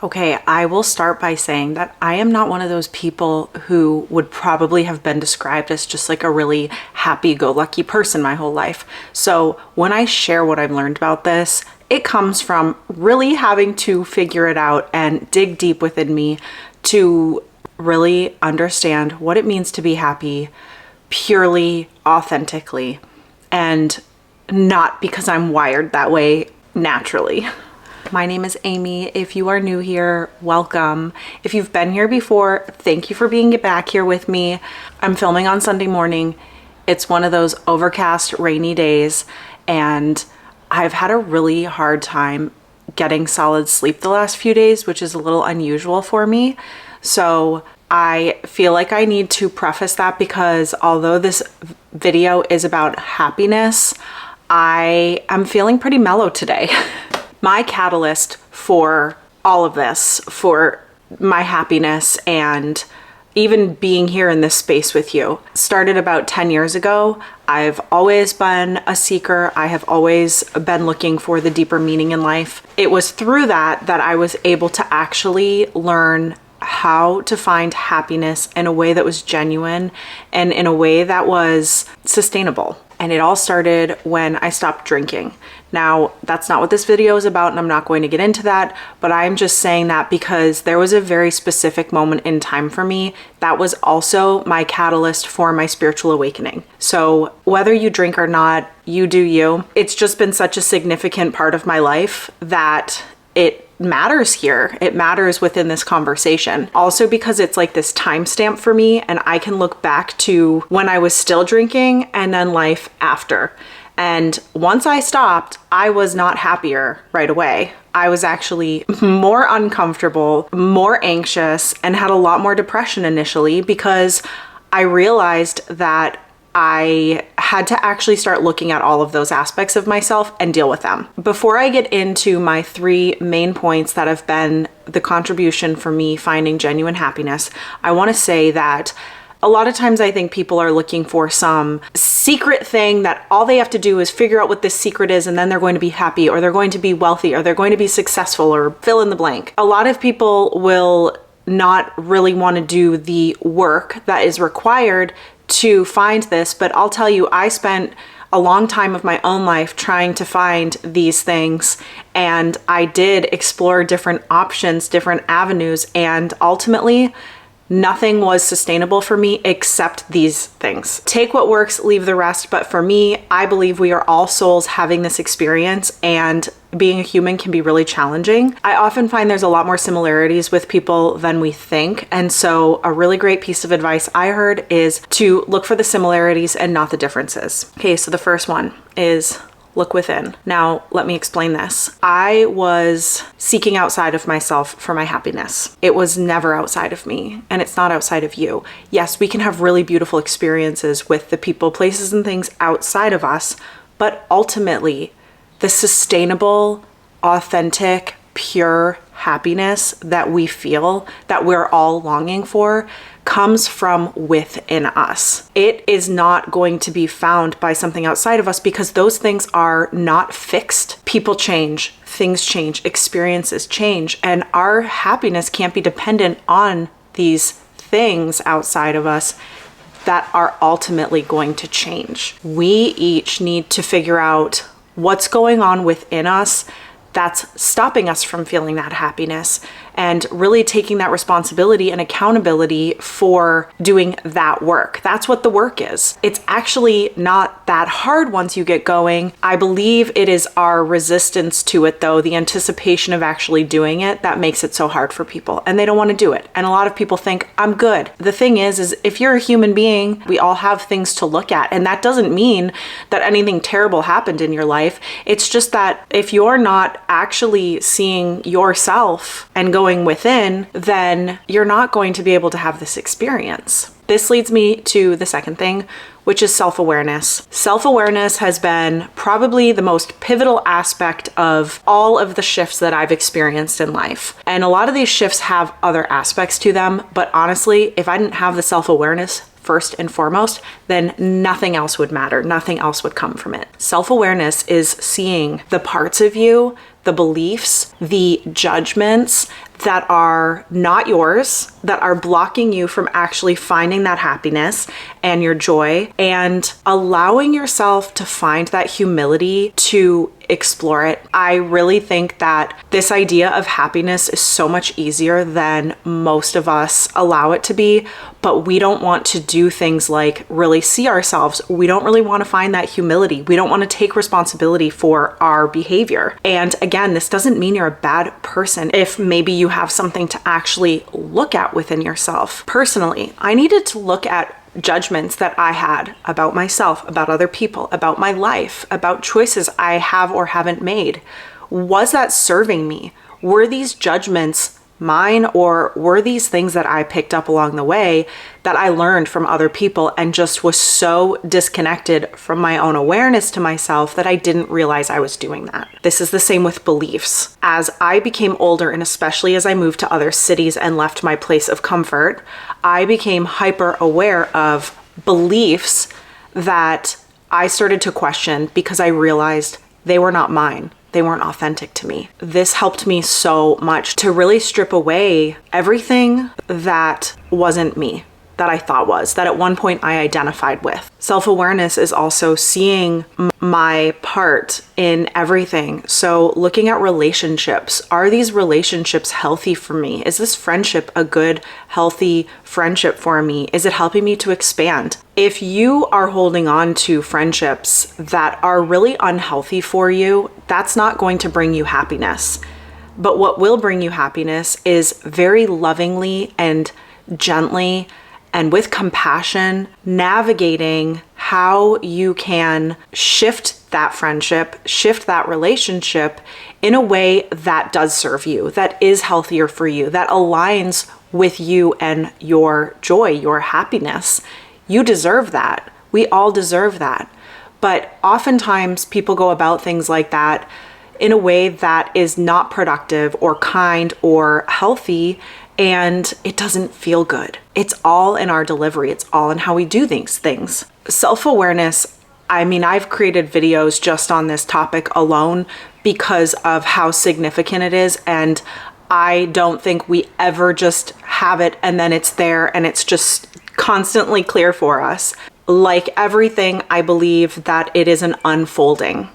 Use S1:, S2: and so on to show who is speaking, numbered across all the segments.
S1: Okay, I will start by saying that I am not one of those people who would probably have been described as just like a really happy-go-lucky person my whole life. So when I share what I've learned about this, it comes from really having to figure it out and dig deep within me to really understand what it means to be happy purely, authentically, and not because I'm wired that way naturally. My name is Amy. If you are new here, welcome. If you've been here before, thank you for being back here with me. I'm filming on Sunday morning. It's one of those overcast, rainy days, and I've had a really hard time getting solid sleep the last few days, which is a little unusual for me. So I feel like I need to preface that because although this video is about happiness, I am feeling pretty mellow today. My catalyst for all of this, for my happiness and even being here in this space with you, started about 10 years ago. I've always been a seeker. I have always been looking for the deeper meaning in life. It was through that I was able to actually learn how to find happiness in a way that was genuine and in a way that was sustainable. And it all started when I stopped drinking. Now, that's not what this video is about, and I'm not going to get into that, but I'm just saying that because there was a very specific moment in time for me that was also my catalyst for my spiritual awakening. So whether you drink or not, you do you. It's just been such a significant part of my life that it matters here. It matters within this conversation. Also because it's like this timestamp for me, and I can look back to when I was still drinking and then life after. And once I stopped, I was not happier right away. I was actually more uncomfortable, more anxious, and had a lot more depression initially because I realized that I had to actually start looking at all of those aspects of myself and deal with them. Before I get into my 3 main points that have been the contribution for me finding genuine happiness, I want to say that a lot of times I think people are looking for some secret thing that all they have to do is figure out what this secret is and then they're going to be happy, or they're going to be wealthy, or they're going to be successful, or fill in the blank. A lot of people will not really want to do the work that is required to find this, but I'll tell you, I spent a long time of my own life trying to find these things, and I did explore different options, different avenues, and ultimately nothing was sustainable for me except these things. Take what works, leave the rest. But for me, I believe we are all souls having this experience, and being a human can be really challenging. I often find there's a lot more similarities with people than we think. And so a really great piece of advice I heard is to look for the similarities and not the differences. Okay, so the first one is look within. Now, let me explain this. I was seeking outside of myself for my happiness. It was never outside of me, and it's not outside of you. Yes, we can have really beautiful experiences with the people, places, and things outside of us, but ultimately, the sustainable, authentic, pure happiness that we feel, that we're all longing for, comes from within us. It is not going to be found by something outside of us because those things are not fixed. People change, things change, experiences change, and our happiness can't be dependent on these things outside of us that are ultimately going to change. We each need to figure out what's going on within us that's stopping us from feeling that happiness, and really taking that responsibility and accountability for doing that work. That's what the work is. It's actually not that hard once you get going. I believe it is our resistance to it, though, the anticipation of actually doing it, that makes it so hard for people, and they don't want to do it. And a lot of people think, I'm good. The thing is if you're a human being, we all have things to look at, and that doesn't mean that anything terrible happened in your life. It's just that if you're not actually seeing yourself and going within, then you're not going to be able to have this experience. This leads me to the second thing, which is self-awareness. Self-awareness has been probably the most pivotal aspect of all of the shifts that I've experienced in life. And a lot of these shifts have other aspects to them, but honestly, if I didn't have the self-awareness first and foremost, then nothing else would matter. Nothing else would come from it. Self-awareness is seeing the parts of you the beliefs, the judgments that are not yours, that are blocking you from actually finding that happiness and your joy, and allowing yourself to find that humility to explore it. I really think that this idea of happiness is so much easier than most of us allow it to be, but we don't want to do things like really see ourselves. We don't really want to find that humility. We don't want to take responsibility for our behavior. And again, this doesn't mean you're a bad person if maybe you have something to actually look at within yourself. Personally, I needed to look at judgments that I had about myself, about other people, about my life, about choices I have or haven't made. Was that serving me? Were these judgments mine, or were these things that I picked up along the way that I learned from other people and just was so disconnected from my own awareness to myself that I didn't realize I was doing that? This is the same with beliefs. As I became older, and especially as I moved to other cities and left my place of comfort, I became hyper aware of beliefs that I started to question because I realized they were not mine. They weren't authentic to me. This helped me so much to really strip away everything that wasn't me, that I thought was, that at one point I identified with. Self-awareness is also seeing my part in everything. So looking at relationships, are these relationships healthy for me? Is this friendship a good, healthy friendship for me? Is it helping me to expand? If you are holding on to friendships that are really unhealthy for you, that's not going to bring you happiness. But what will bring you happiness is very lovingly and gently and with compassion, navigating how you can shift that friendship, shift that relationship in a way that does serve you, that is healthier for you, that aligns with you and your joy, your happiness. You deserve that. We all deserve that. But oftentimes people go about things like that in a way that is not productive or kind or healthy, and it doesn't feel good. It's all in our delivery. It's all in how we do these things. Self-awareness, I mean, I've created videos just on this topic alone because of how significant it is, and I don't think we ever just have it and then it's there and it's just constantly clear for us. Like everything, I believe that it is an unfolding,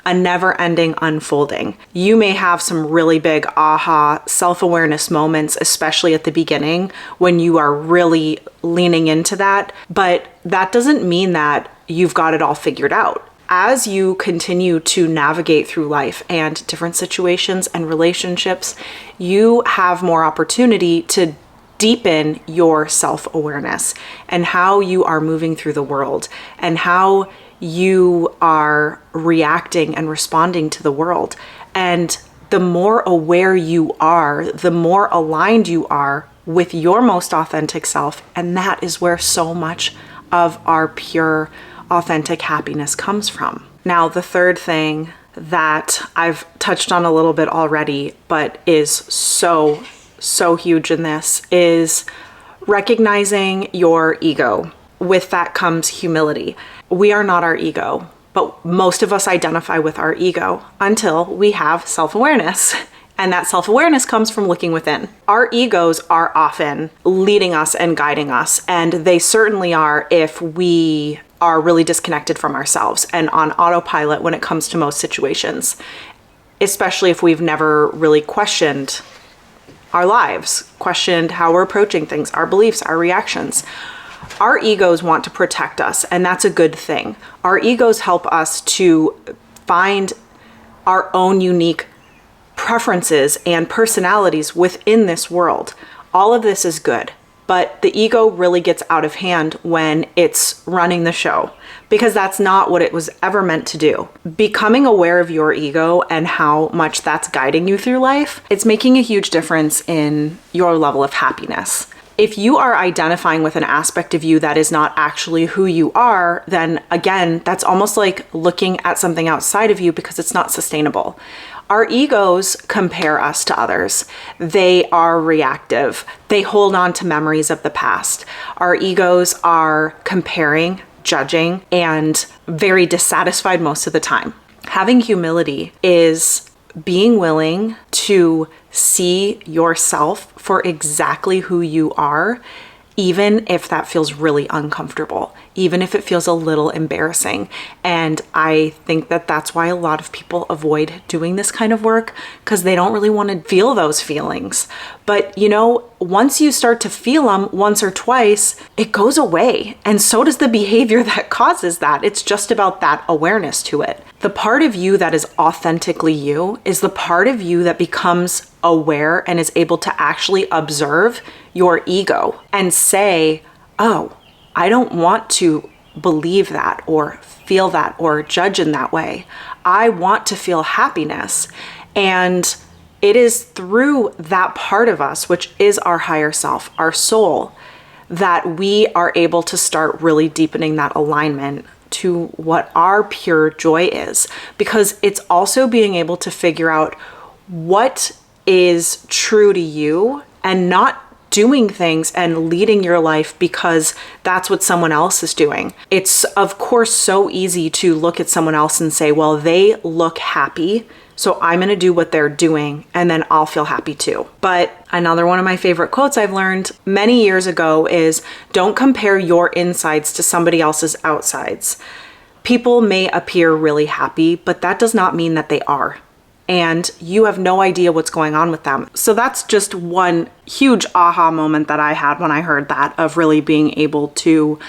S1: a never-ending unfolding. You may have some really big aha self-awareness moments, especially at the beginning when you are really leaning into that, but that doesn't mean that you've got it all figured out. As you continue to navigate through life and different situations and relationships, you have more opportunity to deepen your self-awareness and how you are moving through the world and how you are reacting and responding to the world. And the more aware you are, the more aligned you are with your most authentic self. And that is where so much of our pure, authentic happiness comes from. Now, the third thing that I've touched on a little bit already, but is so huge in this, is recognizing your ego. With that comes humility. We are not our ego, but most of us identify with our ego until we have self-awareness. And that self-awareness comes from looking within. Our egos are often leading us and guiding us, and they certainly are if we are really disconnected from ourselves and on autopilot when it comes to most situations, especially if we've never really questioned our lives, questioned how we're approaching things, our beliefs, our reactions. Our egos want to protect us, and that's a good thing. Our egos help us to find our own unique preferences and personalities within this world. All of this is good, but the ego really gets out of hand when it's running the show, because that's not what it was ever meant to do. Becoming aware of your ego and how much that's guiding you through life, it's making a huge difference in your level of happiness. If you are identifying with an aspect of you that is not actually who you are, then again, that's almost like looking at something outside of you because it's not sustainable. Our egos compare us to others. They are reactive. They hold on to memories of the past. Our egos are comparing, judging, and very dissatisfied most of the time. Having humility is being willing to see yourself for exactly who you are, even if that feels really uncomfortable, even if it feels a little embarrassing. And I think that that's why a lot of people avoid doing this kind of work, because they don't really want to feel those feelings. But you know, once you start to feel them once or twice, it goes away. And so does the behavior that causes that. It's just about that awareness to it. The part of you that is authentically you is the part of you that becomes aware and is able to actually observe your ego and say, oh, I don't want to believe that or feel that or judge in that way. I want to feel happiness. And it is through that part of us, which is our higher self, our soul, that we are able to start really deepening that alignment to what our pure joy is. Because it's also being able to figure out what is true to you and not doing things and leading your life because that's what someone else is doing. It's of course so easy to look at someone else and say, well, they look happy, so I'm going to do what they're doing and then I'll feel happy too. But another one of my favorite quotes I've learned many years ago is, don't compare your insides to somebody else's outsides. People may appear really happy, but that does not mean that they are. And you have no idea what's going on with them. So that's just one huge aha moment that I had when I heard that, of really being able to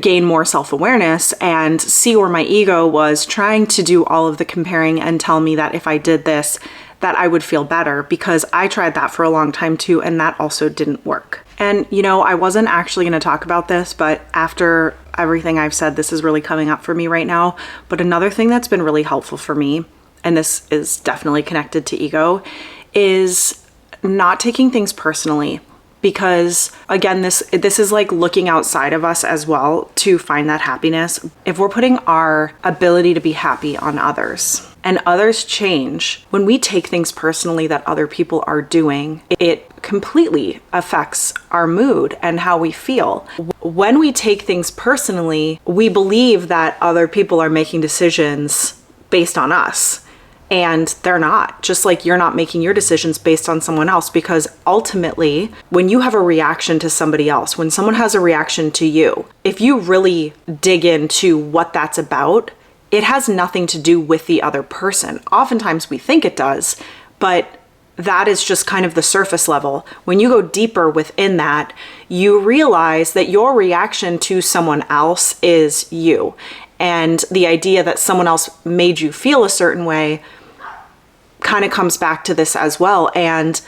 S1: gain more self-awareness and see where my ego was trying to do all of the comparing and tell me that if I did this, that I would feel better, because I tried that for a long time too, and that also didn't work. And you know, I wasn't actually going to talk about this, but after everything I've said, this is really coming up for me right now. But another thing that's been really helpful for me, and this is definitely connected to ego, is not taking things personally. Because again, this is like looking outside of us as well to find that happiness. If we're putting our ability to be happy on others and others change, when we take things personally that other people are doing, it completely affects our mood and how we feel. When we take things personally, we believe that other people are making decisions based on us. And they're not, just like you're not making your decisions based on someone else. Because ultimately, when you have a reaction to somebody else, when someone has a reaction to you, if you really dig into what that's about, it has nothing to do with the other person. Oftentimes we think it does, but that is just kind of the surface level. When you go deeper within that, you realize that your reaction to someone else is you. And the idea that someone else made you feel a certain way kind of comes back to this as well. And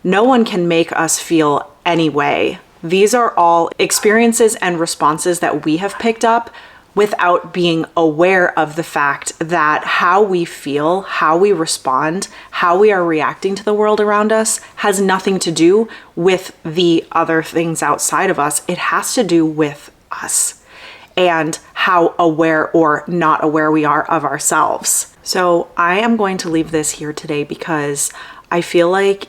S1: no one can make us feel any way. These are all experiences and responses that we have picked up without being aware of the fact that how we feel, how we respond, how we are reacting to the world around us has nothing to do with the other things outside of us. It has to do with us and how aware or not aware we are of ourselves. So I am going to leave this here today because I feel like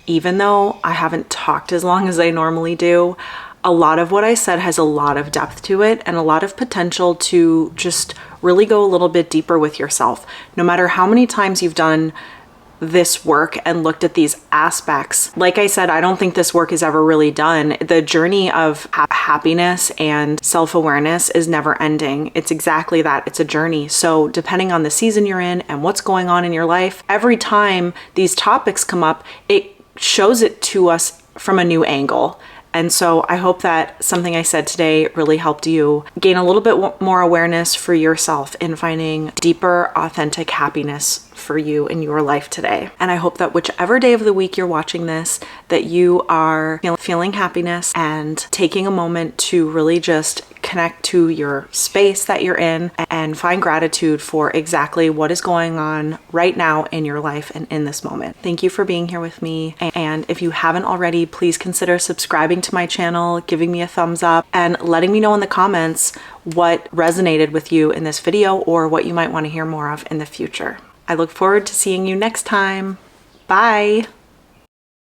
S1: even though I haven't talked as long as I normally do, a lot of what I said has a lot of depth to it and a lot of potential to just really go a little bit deeper with yourself. No matter how many times you've done this work and looked at these aspects, like I said, I don't think this work is ever really done. The journey of happiness and self-awareness is never ending. It's exactly that. It's a journey. So depending on the season you're in and what's going on in your life, every time these topics come up, it shows it to us from a new angle. And so I hope that something I said today really helped you gain a little bit more awareness for yourself in finding deeper, authentic happiness for you in your life today. And I hope that whichever day of the week you're watching this, that you are feeling happiness and taking a moment to really just connect to your space that you're in and find gratitude for exactly what is going on right now in your life and in this moment. Thank you for being here with me. And if you haven't already, please consider subscribing to my channel, giving me a thumbs up, and letting me know in the comments what resonated with you in this video or what you might want to hear more of in the future. I look forward to seeing you next time. Bye.